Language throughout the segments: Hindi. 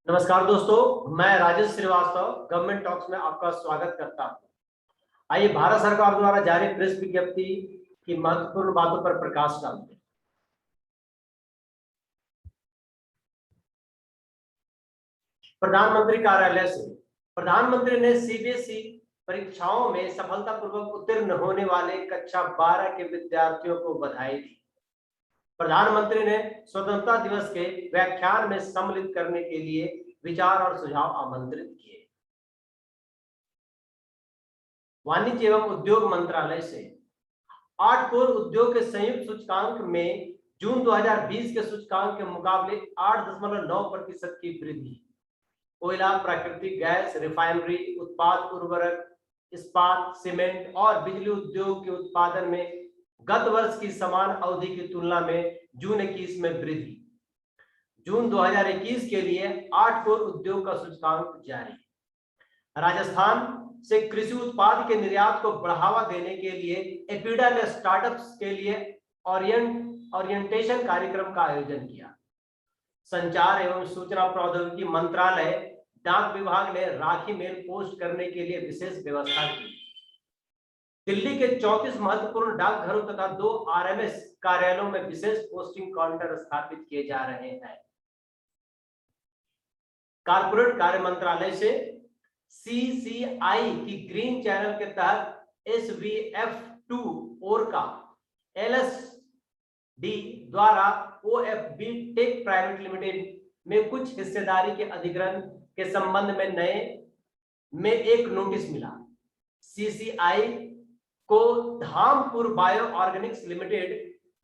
नमस्कार दोस्तों, मैं राजेश श्रीवास्तव गवर्नमेंट टॉक्स में आपका स्वागत करता हूं। आइए भारत सरकार द्वारा जारी प्रेस विज्ञप्ति की महत्वपूर्ण बातों पर प्रकाश डालते हैं। प्रधानमंत्री कार्यालय से प्रधानमंत्री ने सीबीएसई परीक्षाओं में सफलतापूर्वक उत्तीर्ण होने वाले कक्षा 12 के विद्यार्थियों को बधाई दी। प्रधानमंत्री ने स्वतंत्रता दिवस के व्याख्यान में सम्मिलित करने के लिए विचार और सुझाव आमंत्रित किए। वाणिज्य एवं उद्योग मंत्रालय से 8 कोर उद्योग के संयुक्त सूचकांक में जून 2020 के सूचकांक के मुकाबले 8.9% की वृद्धि। कोयला, प्राकृतिक गैस, रिफाइनरी उत्पाद, उर्वरक, इस्पात, सीमेंट और बिजली उद्योग के उत्पादन में गत वर्ष की समान अवधि की तुलना में जून 21 में वृद्धि। जून 2021 के लिए 8 कोर उद्योग का सूचकांक जारी। राजस्थान से कृषि उत्पाद के निर्यात को बढ़ावा देने के लिए एपीडा ने स्टार्टअप्स के लिए ओरिएंटेशन कार्यक्रम का आयोजन किया। संचार एवं सूचना प्रौद्योगिकी मंत्रालय डाक विभाग ने राखी मेल पोस्ट करने के लिए विशेष व्यवस्था की। दिल्ली के 34 महत्वपूर्ण डाकघरों तथा 2 आरएमएस कार्यालयों में विशेष पोस्टिंग काउंटर स्थापित किए जा रहे हैं। कारपोरेट कार्य मंत्रालय से सीसीआई की ग्रीन चैनल के तहत SVF2 ओरका LSD द्वारा OFB टेक प्राइवेट लिमिटेड में कुछ हिस्सेदारी के अधिग्रहण के संबंध में एक नोटिस मिला। सीसीआई को धामपुर बायो ऑर्गेनिक्स लिमिटेड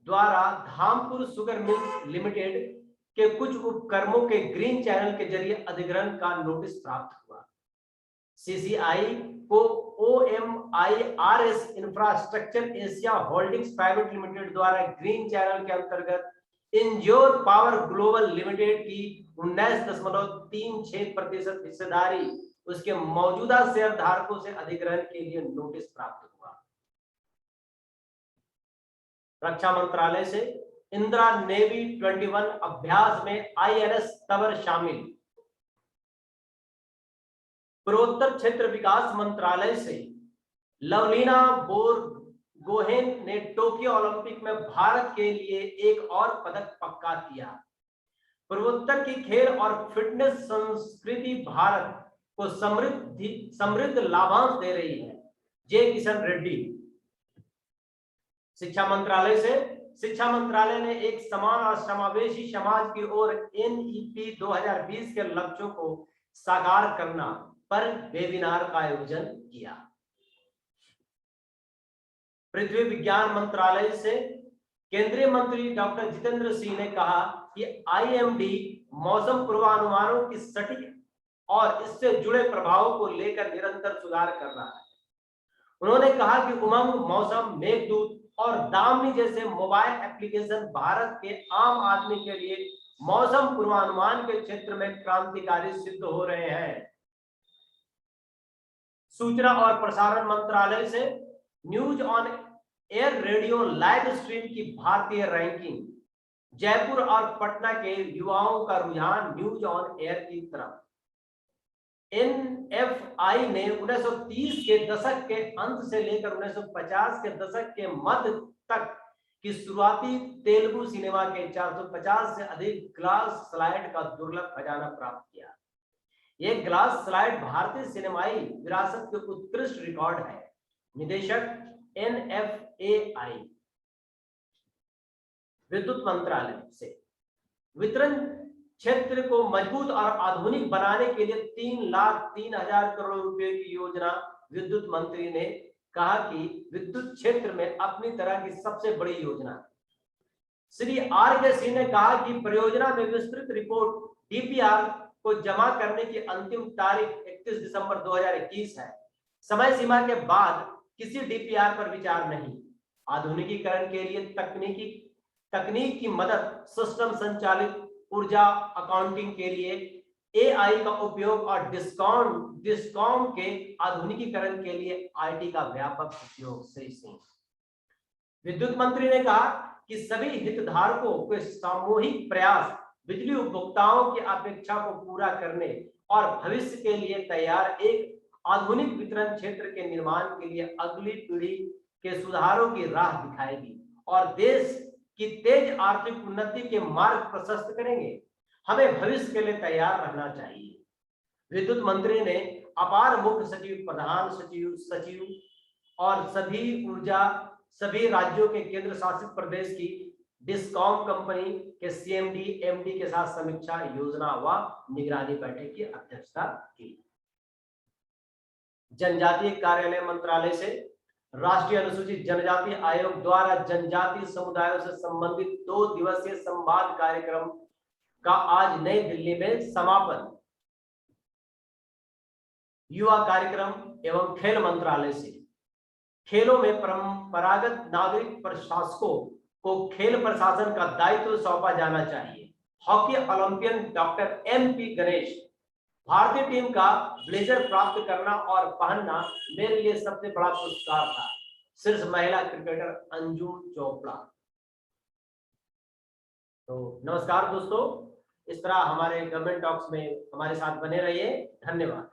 द्वारा धामपुर शुगर मिल्स लिमिटेड के कुछ उपक्रमों के ग्रीन चैनल के जरिए अधिग्रहण का नोटिस प्राप्त हुआ। सीसीआई को OMIRS infrastructure Asia holdings private limited द्वारा ग्रीन चैनल के अंतर्गत इंज्योर पावर ग्लोबल लिमिटेड की 19.36% हिस्सेदारी उसके मौजूदा शेयर धारकों से अधिग्रहण के लिए नोटिस प्राप्त हुआ। रक्षा मंत्रालय से इंदिरा नेवी 21 अभ्यास में INS तवर शामिल। पूर्वोत्तर क्षेत्र विकास मंत्रालय से लवलीना बोरगोहेन ने टोक्यो ओलंपिक में भारत के लिए एक और पदक पक्का किया। पूर्वोत्तर की खेल और फिटनेस संस्कृति भारत को समृद्ध लाभांश दे रही है। जे किशन रेड्डी। शिक्षा मंत्रालय से शिक्षा मंत्रालय ने एक समान और समावेशी समाज की ओर NEP 2020 के लक्ष्यों को साकार करना पर वेबिनार का आयोजन किया। पृथ्वी विज्ञान मंत्रालय से केंद्रीय मंत्री डॉक्टर जितेंद्र सिंह ने कहा कि IMD मौसम पूर्वानुमानों की सटीक और इससे जुड़े प्रभावों को लेकर निरंतर सुधार कर रहा है। उन्होंने कहा कि उमंग, मौसम, मेघदूत और दामिनी जैसे मोबाइल एप्लीकेशन भारत के आम आदमी के लिए मौसम पूर्वानुमान के क्षेत्र में क्रांतिकारी सिद्ध हो रहे हैं। सूचना और प्रसारण मंत्रालय से news on air radio live stream की भारतीय रैंकिंग। जयपुर और पटना के युवाओं का रुझान न्यूज ऑन एयर की तरफ। NFI ने 1930 के दशक के अंत से लेकर 1950 के दशक के मध्य तक की शुरुआती तेलुगु सिनेमा के 450 से अधिक ग्लास स्लाइड का दुर्लभ खजाना प्राप्त किया। यह ग्लास स्लाइड भारतीय सिनेमाई विरासत के उत्कृष्ट रिकॉर्ड है। निदेशक NFAI। विद्युत मंत्रालय से वितरण क्षेत्र को मजबूत और आधुनिक बनाने के लिए 3,03,000 करोड़ रुपए की योजना। विद्युत मंत्री ने कहा कि विद्युत क्षेत्र में अपनी तरह की सबसे बड़ी योजना। श्री RK सिंह ने कहा कि परियोजना में विस्तृत रिपोर्ट DPR को जमा करने की अंतिम तारीख 31 दिसंबर 2021 है। समय सीमा के बाद किसी DPR पर विचार नहीं। आधुनिकीकरण के लिए तकनीक की मदद, सिस्टम संचालित ऊर्जा अकाउंटिंग के लिए AI का उपयोग और डिस्कॉम के आधुनिकीकरण के लिए IT का व्यापक उपयोग। श्री सिंह। विद्युत मंत्री ने कहा कि सभी हितधारकों के सामूहिक प्रयास बिजली उपभोक्ताओं की अपेक्षा को पूरा करने और भविष्य के लिए तैयार एक आधुनिक वितरण क्षेत्र के निर्माण के लिए अगली पीढ़ी के सुधारों की राह दिखाएगी और देश की तेज आर्थिक उन्नति के मार्ग प्रशस्त करेंगे। हमें भविष्य के लिए तैयार रहना चाहिए। विद्युत मंत्री ने अपार मुख्य सचिव, प्रधान सचिव और सभी राज्यों के केंद्र शासित प्रदेश की डिस्कॉम कंपनी के सीएमडी, एमडी के साथ समीक्षा, योजना व निगरानी बैठक की अध्यक्षता की। जनजातीय कार्यालय मंत्रालय से राष्ट्रीय अनुसूचित जनजाति आयोग द्वारा जनजातीय समुदायों से संबंधित 2 दिवसीय संवाद कार्यक्रम का आज नई दिल्ली में समापन। युवा कार्यक्रम एवं खेल मंत्रालय से खेलों में परंपरागत नागरिक प्रशासकों को खेल प्रशासन का दायित्व सौंपा जाना चाहिए। Hockey Olympian doctor MP Ganesh, भारतीय टीम का ब्लेजर प्राप्त करना और पहनना मेरे लिए सबसे बड़ा पुरस्कार था। शीर्ष महिला क्रिकेटर अंजुम चोपड़ा। तो नमस्कार दोस्तों, इस तरह हमारे गवर्नमेंट टॉक्स में हमारे साथ बने रहिए। धन्यवाद।